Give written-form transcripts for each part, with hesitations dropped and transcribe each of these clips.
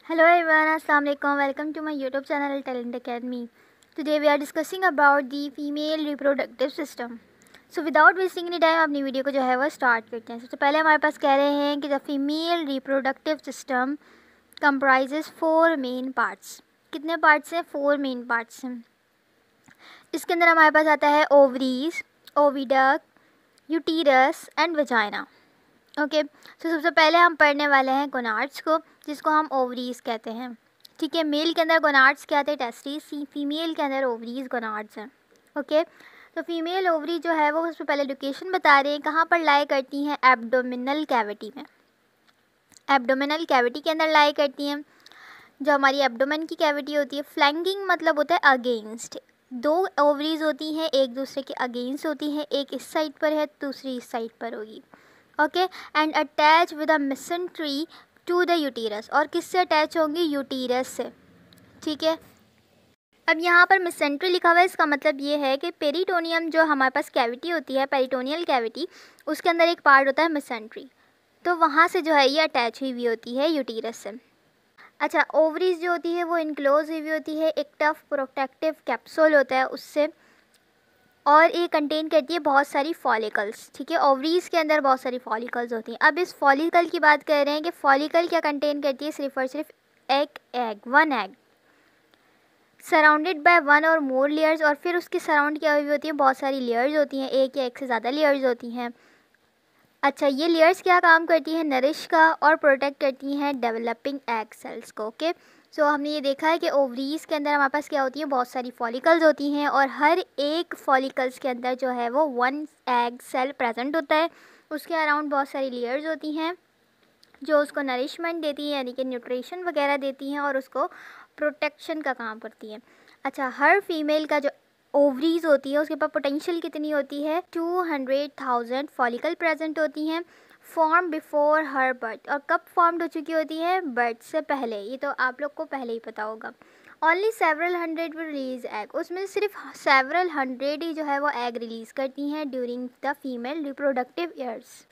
Hello everyone, Assalamu alaikum. Welcome to my YouTube channel Talent Academy. Today we are discussing about the female reproductive system. So without wasting any time अपनी video को जो है वो start करते हैं। सबसे पहले हमारे पास कह रहे हैं कि the female reproductive system comprises 4 main parts. कितने पार्ट्स हैं? 4 मेन पार्ट्स हैं। इसके अंदर हमारे पास आता है ovaries, oviduct, uterus and vagina. Okay, तो सबसे पहले हम पढ़ने वाले हैं गोनाड्स को, जिसको हम ओवरीज कहते हैं। ठीक है, मेल के अंदर गोनाड्स क्या थे? टेस्टिस। फीमेल के अंदर ओवरीज गोनाड्स हैं। ओके, तो फीमेल ओवरी जो है वो सबसे पहले लोकेशन बता रहे हैं, कहाँ पर लाई करती हैं? एब्डोमिनल कैविटी में। एब्डोमिनल कैविटी के अंदर लाई करती हैं। जो हमारी एब्डोमेन की कैविटी होती है, फ्लैंकिंग मतलब होता है अगेंस्ट। 2 ओवरीज होती हैं, एक दूसरे के अगेंस्ट होती हैं, एक इस साइड पर है, दूसरी इस साइड पर होगी। Okay, and attach with a mesentery to the uterus. और किससे अटैच होंगी? यूटीरस से। ठीक है, अब यहाँ पर मेसेंट्री लिखा हुआ है, इसका मतलब ये है कि पेरिटोनियम जो हमारे पास कैविटी होती है, पेरिटोनियल कैविटी, उसके अंदर एक पार्ट होता है मेसेंट्री, तो वहाँ से जो है ये अटैच हुई हुई होती है यूटीरस से। अच्छा, ओवरीज जो होती है वो इनक्लोज हुई हुई होती है, एक टफ प्रोटेक्टिव कैप्सूल होता है उससे, और ये कंटेन करती है बहुत सारी फॉलिकल्स। ठीक है, ओवरीज के अंदर बहुत सारी फॉलिकल्स होती हैं। अब इस फॉलिकल की बात कर रहे हैं कि फॉलिकल क्या कंटेन करती है? सिर्फ और सिर्फ एक एग, 1 एग सराउंडेड बाय 1 और मोर लेयर्स। और फिर उसके सराउंड क्या हुई होती है? बहुत सारी लेयर्स होती हैं, एक या एक से ज़्यादा लेयर्स होती हैं। अच्छा, ये लेयर्स क्या काम करती हैं? नरिश का, और प्रोटेक्ट करती हैं डेवलपिंग एग सेल्स को। ओके, सो हमने ये देखा है कि ओवरीज के अंदर हमारे पास क्या होती है? बहुत सारी फॉलिकल्स होती हैं, और हर एक फॉलिकल्स के अंदर जो है वो 1 एग सेल प्रेजेंट होता है। उसके अराउंड बहुत सारी लेयर्स होती हैं जो उसको नरिशमेंट देती हैं, यानी कि न्यूट्रिशन वगैरह देती हैं, और उसको प्रोटेक्शन का काम करती हैं। अच्छा, हर फीमेल का जो ओवरीज होती है उसके पास पोटेंशियल कितनी होती है? 200,000 फॉलिकल प्रेजेंट होती हैं, फॉर्म बिफोर हर बर्थ। और कब फॉर्म्ड हो चुकी होती है? बर्थ से पहले। ये तो आप लोग को पहले ही पता होगा। Only several hundred will release egg. उसमें सिर्फ सेवरल हंड्रेड ही जो है वो एग रिलीज करती हैं during the female reproductive years.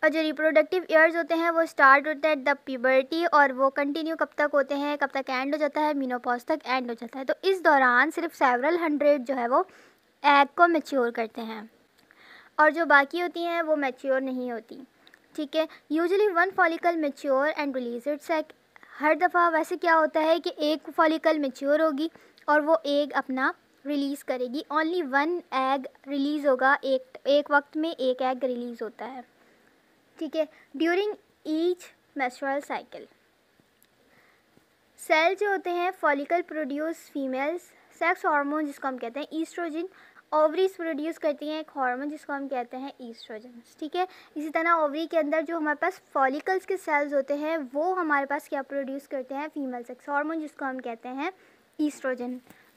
और जो रिप्रोडक्टिव ईयर्स होते हैं वो स्टार्ट होता है द प्यूबर्टी, और वो कंटिन्यू कब तक होते हैं? कब तक एंड हो जाता है? मीनोपॉज तक एंड हो जाता है। तो इस दौरान सिर्फ सेवरल हंड्रेड जो है वो एग को मैच्योर करते हैं, और जो बाकी होती हैं वो मैच्योर नहीं होती। ठीक है, usually 1 follicle mature and release its egg. हर दफ़ा वैसे क्या होता है कि एक फॉलिकल मैच्योर होगी और वो एग अपना रिलीज़ करेगी। ओनली 1 एग रिलीज़ होगा, एक वक्त में एक एग रिलीज़ होता है। ठीक है, during each menstrual cycle cell जो होते हैं follicle produce females sex hormone, जिसको हम कहते हैं ईस्ट्रोजन। ओवरीज प्रोड्यूस करती हैं एक हार्मोन जिसको हम कहते हैं ईस्ट्रोजन। ठीक है, इसी तरह ओवरी के अंदर जो हमारे पास फॉलिकल्स के सेल्स होते हैं वो हमारे पास क्या प्रोड्यूस करते हैं? फीमेल सेक्स हार्मोन, जिसको हम कहते हैं ईस्ट्रोजन।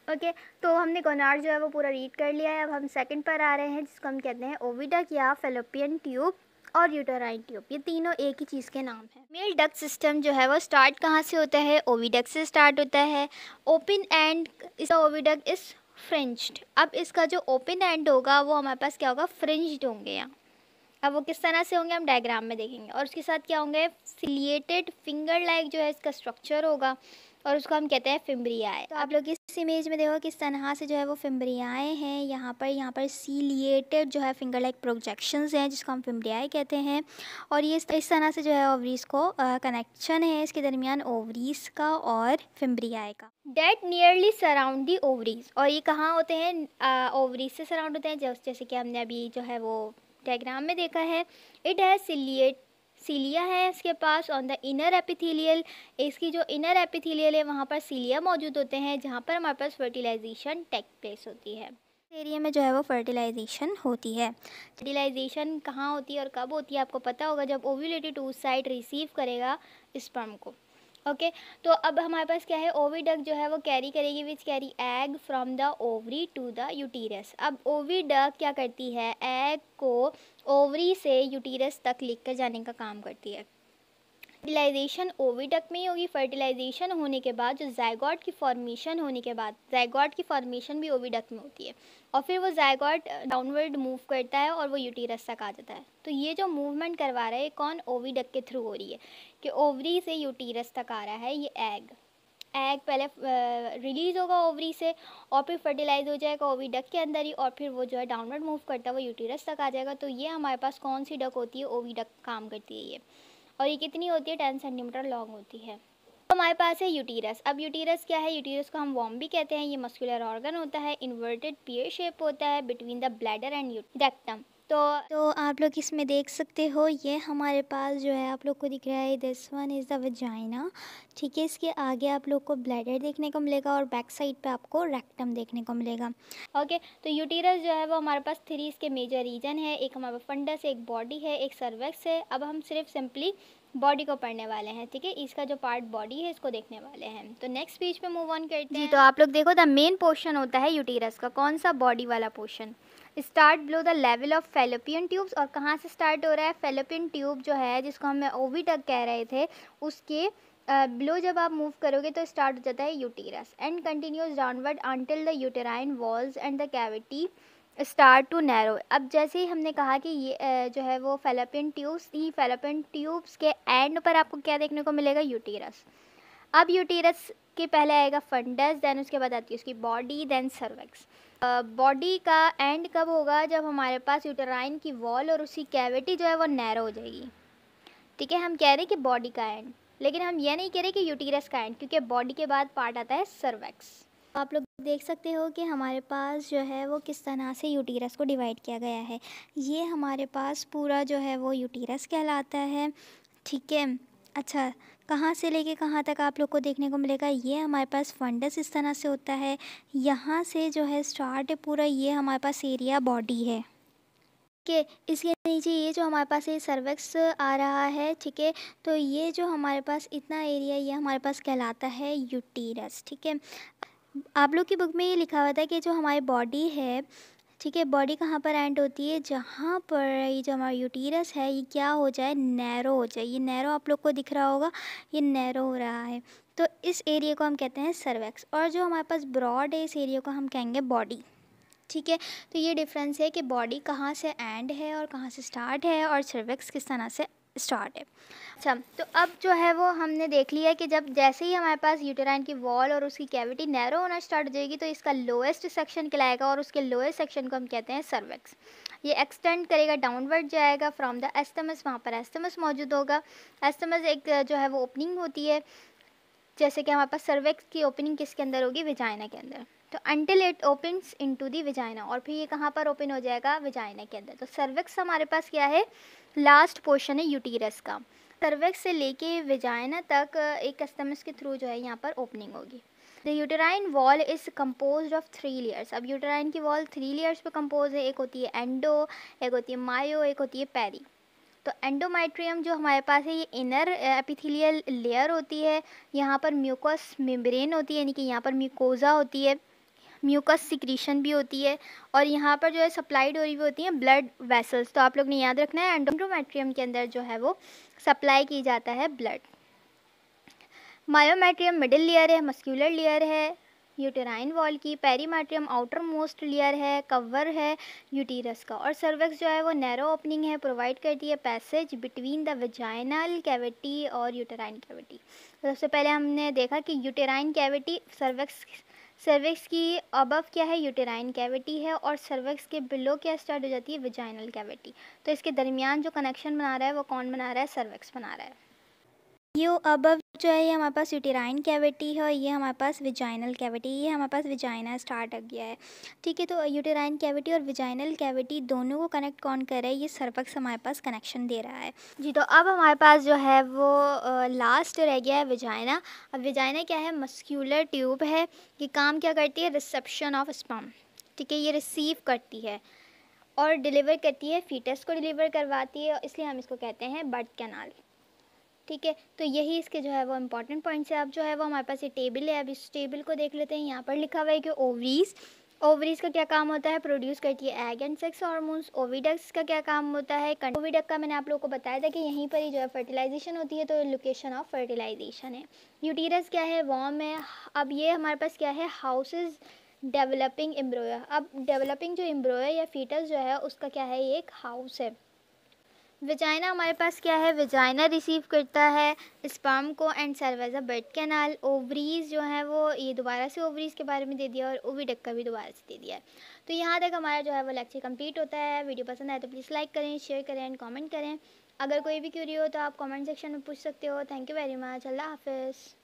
ओके, तो हमने गोनाड जो है वो पूरा रीड कर लिया है। अब हम सेकंड पर आ रहे हैं, जिसको हम कहते हैं ओविडक्ट या फेलोपियन ट्यूब और यूटेराइन ट्यूब। ये तीनों एक ही चीज़ के नाम हैं। मेल डक्ट सिस्टम जो है वो स्टार्ट कहाँ से होता है? ओविडक्ट से स्टार्ट होता है। ओपन एंड इसका ओविडक्ट इज फ्रिंज्ड। अब इसका जो ओपन एंड होगा वो हमारे पास क्या होगा? फ्रिंज्ड होंगे यहाँ। अब वो किस तरह से होंगे हम डायग्राम में देखेंगे। और उसके साथ क्या होंगे? सिलिएटेड फिंगर लाइक जो है इसका स्ट्रक्चर होगा, और उसको हम कहते हैं फिम्ब्रियाए। तो आप लोग इस इमेज में देखो किस तरह से जो है वो फिम्ब्रियाए हैं। यहाँ पर सिलिएटेड जो है फिंगर लाइक प्रोजेक्शंस हैं, जिसको हम फिम्ब्रियाए कहते हैं। और ये इस तरह से जो है ओवरीज को कनेक्शन है इसके दरमियान, ओवरीज का और फिम्ब्रियाए का। That nearly surround the ovaries. और ये कहाँ होते हैं? ओवरीज से सराउंड होते हैं, जैसे कि हमने अभी जो है वो डायग्राम में देखा है। इट हैज़ सीलिया है इसके pass on the inner epithelial. इसकी जो इनर एपिथेलियल है वहाँ पर सीलिया मौजूद होते हैं, जहाँ पर हमारे पास फर्टिलाइजेशन टेक प्लेस होती है। एरिया में जो है वो फर्टिलाइजेशन होती है। फर्टिलाइजेशन कहाँ होती है और कब होती है आपको पता होगा? जब ओव्यूलेटेड oocyte रिसीव करेगा स्पर्म को। ओके, तो अब हमारे पास क्या है? ओविडक्ट जो है वो कैरी करेगी, which carry egg from the ovary to the uterus. अब ओविडक्ट क्या करती है? एग को ओवरी से यूटीरस तक लेकर जाने का काम करती है। फर्टिलाइजेशन ओविडक्ट में ही होगी। फर्टिलाइजेशन होने के बाद जो जायगोट की फॉर्मेशन होने के बाद, जायगोट की फॉर्मेशन भी ओविडक्ट में होती है और फिर वो जायगोट डाउनवर्ड मूव करता है और वो यूटीरस तक आ जाता है। तो ये जो मूवमेंट करवा रहा है कौन, ओविडक्ट के थ्रू हो रही है कि ओवरी से यूटीरस तक आ रहा है। ये एग पहले रिलीज़ होगा ओवरी से और फिर फर्टिलाइज हो जाएगा ओविडक्ट के अंदर ही और फिर वो जो है डाउनवर्ड मूव करता है वो यूटीरस तक आ जाएगा। तो ये हमारे पास कौन सी डक होती है, ओविडक्ट काम करती है ये। और ये कितनी होती है, 10 सेंटीमीटर लॉन्ग होती है। तो हमारे पास है यूटीरस। अब यूटीरस क्या है, यूटीरस को हम वॉर्म भी कहते हैं। ये मस्कुलर ऑर्गन होता है, इन्वर्टेड पियर शेप होता है between the bladder and rectum. तो आप लोग इसमें देख सकते हो ये हमारे पास जो है आप लोग को दिख रहा है, this one is the vagina. ठीक है, इसके आगे आप लोग को ब्लैडर देखने को मिलेगा और बैक साइड पे आपको रेक्टम देखने को मिलेगा। ओके, तो यूटीरस जो है वो हमारे पास 3 इसके मेजर रीजन है। एक हमारे पास फंडस, एक बॉडी है, एक सर्वेक्स है। अब हम सिर्फ सिंपली बॉडी को पढ़ने वाले हैं। ठीक है, इसका जो पार्ट बॉडी है इसको देखने वाले हैं। तो नेक्स्ट पेज पे मूव ऑन करते हैं। जी, तो आप लोग देखो द मेन पोर्शन होता है यूटीरस का, कौन सा, बॉडी वाला portion. Start below the level of fallopian tubes. और कहाँ से स्टार्ट हो रहा है, फेलोपियन ट्यूब जो है जिसको हम ओविडक्ट कह रहे थे उसके बिलो जब आप मूव करोगे तो स्टार्ट हो जाता है uterus and continues downward until the uterine walls and the cavity start to narrow. अब जैसे ही हमने कहा कि ये जो है वो फेलोपियन ट्यूब्स थी, फेलोपियन ट्यूब्स के एंड पर आपको क्या देखने को मिलेगा, यूटीरस। अब यूटीरस के पहले आएगा फंडस, देन उसके बाद आती है उसकी बॉडी, देन सर्वेक्स। बॉडी का एंड कब होगा, जब हमारे पास यूटेराइन की वॉल और उसकी कैविटी जो है वो नैरो हो जाएगी। ठीक है, हम कह रहे हैं कि बॉडी का एंड, लेकिन हम ये नहीं कह रहे कि यूटीरस का एंड, क्योंकि बॉडी के बाद पार्ट आता है सर्वेक्स। आप लोग देख सकते हो कि हमारे पास जो है वो किस तरह से यूटीरस को डिवाइड किया गया है। ये हमारे पास पूरा जो है वो यूटीरस कहलाता है। ठीक है, अच्छा, कहाँ से लेके कहाँ तक आप लोग को देखने को मिलेगा, ये हमारे पास फंडस इस तरह से होता है। यहाँ से जो है स्टार्ट है पूरा, ये हमारे पास एरिया बॉडी है। ठीक है, इसके नीचे ये जो हमारे पास ये सर्वेक्स आ रहा है। ठीक है, तो ये जो हमारे पास इतना एरिया ये हमारे पास कहलाता है यूटीरस। ठीक है, आप लोग की बुक में ये लिखा हुआ था कि जो हमारी बॉडी है, ठीक है, बॉडी कहाँ पर एंड होती है, जहाँ पर ये जो हमारा यूटीरस है ये क्या हो जाए, नैरो हो जाए। ये नैरो आप लोग को दिख रहा होगा, ये नैरो हो रहा है। तो इस एरिया को हम कहते हैं सर्वेक्स और जो हमारे पास ब्रॉड है इस एरिया को हम कहेंगे बॉडी। ठीक है, तो ये डिफरेंस है कि बॉडी कहाँ से एंड है और कहाँ से स्टार्ट है और सर्वेक्स किस तरह से स्टार्ट है। अच्छा, तो अब जो है वो हमने देख लिया कि जब जैसे ही हमारे पास यूटेराइन की वॉल और उसकी कैविटी नैरो होना स्टार्ट हो जाएगी तो इसका लोएस्ट सेक्शन कहलाएगा और उसके लोएस्ट सेक्शन को हम कहते हैं सर्वेक्स। ये एक्सटेंड करेगा, डाउनवर्ड जाएगा फ्रॉम द एस्टमस, वहाँ पर एस्टमस मौजूद होगा। एस्टमस एक जो है वो ओपनिंग होती है, जैसे कि हमारे पास सर्वेक्स की ओपनिंग किसके अंदर होगी, विजाइना के अंदर। तो until it opens into the vagina, और फिर ये कहाँ पर ओपन हो जाएगा, विजाइना के अंदर। तो सर्वेक्स हमारे पास क्या है, लास्ट पोर्शन है यूटीरस का। सर्वेक्स से लेके विजाइना तक एक एस्टमस के थ्रू जो है यहाँ पर ओपनिंग होगी। The uterine wall is compose of 3 layers. अब यूटेराइन की वॉल 3 लेयर्स पे कंपोज है। एक होती है एंडो, एक होती है मायो, एक होती है पेरी। तो एंडोमेट्रियम जो हमारे पास है ये इनर एपिथेलियल लेयर होती है। यहाँ पर म्यूकस मेम्ब्रेन होती है, यानी कि यहाँ पर म्यूकोजा होती है, म्यूकस सिक्रीशन भी होती है और यहाँ पर जो है सप्लाइड हो रही हुई होती हैं ब्लड वेसल्स। तो आप लोग ने याद रखना है एंडोमेट्रियम के अंदर जो है वो सप्लाई की जाता है ब्लड। मायोमेट्रियम मिडिल लेयर है, मस्क्यूलर लेयर है यूटेराइन वॉल की। पेरीमेट्रियम आउटर मोस्ट लेयर है, कवर है यूटीरस का। और सर्वेक्स जो है वो नैरो ओपनिंग है, प्रोवाइड करती है passage between the vaginal cavity और यूटेराइन कैविटी। तो सबसे पहले हमने देखा कि यूटेराइन कैविटी सर्वेक्स की अबव क्या है, यूटेराइन कैविटी है और सर्वेक्स के बिलो क्या स्टार्ट हो जाती है, वेजाइनल कैविटी। तो इसके दरमियान जो कनेक्शन बना रहा है वो कौन बना रहा है, सर्वेक्स बना रहा है। ये अबव जो है ये हमारे पास यूटेराइन कैविटी है और ये हमारे पास विजाइनल कैविटी, ये हमारे पास विजाइना स्टार्ट हो गया है। ठीक है, तो यूटेराइन कैविटी और विजाइनल कैविटी दोनों को कनेक्ट कौन कर रहा है, ये सर्वेक्स हमारे पास कनेक्शन दे रहा है। जी, तो अब हमारे पास जो है वो लास्ट रह गया है विजाइना। अब विजाइना क्या है, मस्क्यूलर ट्यूब है। ये काम क्या करती है, रिसेप्शन ऑफ स्पर्म। ठीक है, ये रिसीव करती है और डिलीवर करती है, फीटस को डिलीवर करवाती है, इसलिए हम इसको कहते हैं बर्थ कैनाल। ठीक है, तो यही इसके जो है वो इम्पॉर्टेंट पॉइंट्स है। अब जो है वो हमारे पास ये टेबल है, अब इस टेबल को देख लेते हैं। यहाँ पर लिखा हुआ है कि ओवरीज ओवरीज का क्या काम होता है, प्रोड्यूस करती है egg and sex hormones. Oviducts का क्या काम होता है, ओविडक्ट का मैंने आप लोगों को बताया था कि यहीं पर ही जो है फर्टिलाइजेशन होती है, तो लोकेशन ऑफ फर्टिलाइजेशन है। यूटीरस क्या है, वॉर्म है। अब ये हमारे पास क्या है, हाउसेज डेवलपिंग एम्ब्रोयो। अब डेवलपिंग जो एम्ब्रोयो या फीटस जो है उसका क्या है, ये एक हाउस है। विजाइना हमारे पास क्या है, विजाइना रिसीव करता है स्पर्म को and serve as a birth canal. Ovaries जो है वो, ये दोबारा से ओवरीज के बारे में दे दिया और ओविडक्ट का भी दोबारा से दे दिया है। तो यहाँ तक हमारा जो है वो लेक्चर कंप्लीट होता है। वीडियो पसंद आए तो प्लीज़ लाइक करें, शेयर करें एंड कमेंट करें। अगर कोई भी क्यूरी हो तो आप कमेंट सेक्शन में पूछ सकते हो। Thank you very much. अल्लाह हाफिज़।